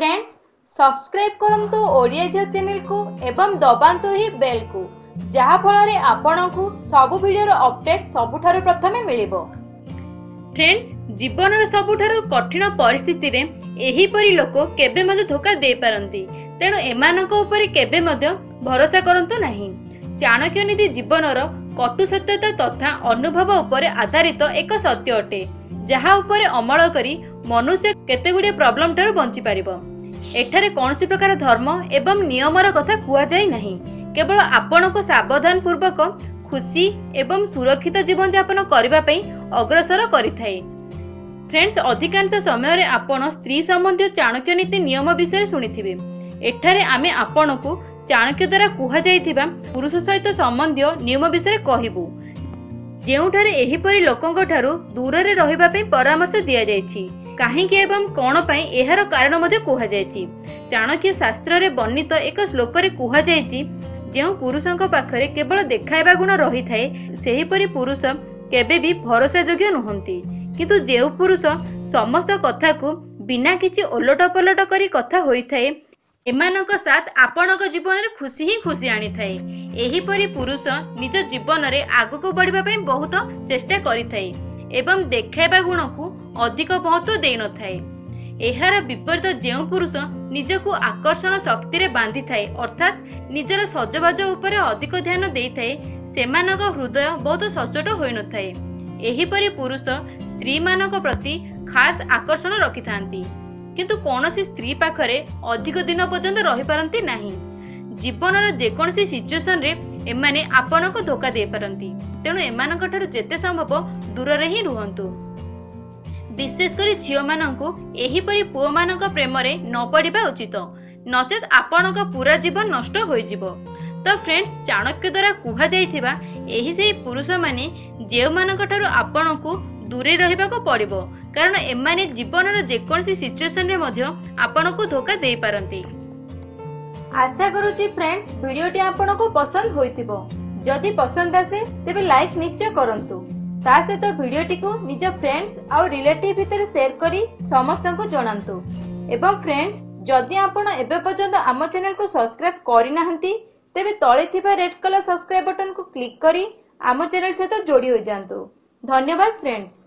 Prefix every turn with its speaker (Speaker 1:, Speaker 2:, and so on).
Speaker 1: Friends subscribe करंतु ओडिया जियो channel को एवं दबांतु ही बेल को जहा फल आपनकु सब वीडियो अपडेट सबुठारु प्रथमे मिलिबो। फ्रेंड्स जीवन सबुठारु कठिन परिस्थिति रे एही परी लोक केबे मधे धोखा दे पारंती, तेणु एमानक उपरे केबे मधे भरोसा करंतु नाही। चाणक्य नीति जीवनर कटु सत्यता तथा अनुभव उपरे आधारित एक सत्य अटे, जहा उपरे अमल करी मनुष्य केतेगुड़े प्रॉब्लम ठारू बंची पारिबो। एठारे कौनसी प्रकार धर्म एवं नियमर कथा कुआ जाय नहीं, केवल आपनको सावधान पूर्वक खुशी एवं सुरक्षित जीवन यापन करबा पई अग्रसर करिथाय। फ्रेंड्स अधिकांश समय रे आपण स्त्री संबंधी चाणक्य नीति नियम विषय सुनिथिबे। एठारे आमे आपनको चाणक्य द्वारा कुहा जायथिबा पुरुष सहित संबंधी नियम विषय कहिबु, जेउठारे एहिपरि लोकंक ठारू दूर रे रहिबा पई परामर्श दिया जायछि। काहेकि एवं कौन पाई एहार कारण मध्ये कुहा जायछि। चाणक्य शास्त्र रे वर्णित एक श्लोक रे कुहा जायछि, जेउ पुरुषंक पाखरे केवल देखाइबा गुण रही थाए सेहिपरि पुरुष केबे भी भरोसा योग्य नुहंती, किंतु जेउ पुरुष समस्त कथा को बिना किछि ओलट पलट करी कथा होई थाए एमानक साथ आपनक जीवन रे खुशी ही खुशी आनी थाए। एहिपरि पुरुष निज जीवन रे आगको बढ़िबा पई बहुत चेष्टा करि थाए एवं देखाइबा गुण को अधिक महत्व दे न थाए। एहार विपरीत जेउ पुरुष निजको आकर्षण शक्ति रे बांधी थाए अर्थात निजर सजबाज उपरे अधिक ध्यान दे थाए, सेमानक हृदय बहुत सचोट होई न थाए। एहिपरि पुरुष स्त्री मानक प्रति खास आकर्षण रखि थांती, किंतु कौनसी स्त्री पाखरे अधिक दिन पर्यंत रही पारंती नाही। जीवनर जेकोसी सिचुएशन रे एमाने आपनको धोखा दे पारंती, तेणु एमानक ठारू जेते संभव दूर रे ही रुहंतु। विशेष करी झियो मानंकु एहिपरि पुओ मानक प्रेम रे न पड़िबा उचित, नचेत आपनक पूरा जीवन नष्ट होई जिवो। तो फ्रेंड्स चाणक्य द्वारा कुहा जायथिबा एही सेही पुरुष माने जेउ मानक ठारू आपनकु दूरे रहिबाको पड़िबो, कारण एमाने जीवनर जेकोसी सिचुएशन रे मध्ये आपनकु धोखा दे पारंती। आशा करूची फ्रेंड्स वीडियोटी आपनकु पसंद होइथिबो। जदि पसंद आसे तेबे लाइक निश्चय करंतु। ता सहित वीडियोटी को निज फ्रेंड्स और रिलेटिव भितर शेयर करी समस्त को जणांतु। एवं फ्रेंड्स जदि आपण एबे पर्यंत आम चैनल को सब्सक्राइब करि नाहंती तेबे तळे थिबा रेड कलर सब्सक्राइब बटन को क्लिक करी आम चैनल सहित जोड़ी हो जांतु। धन्यवाद फ्रेंड्स।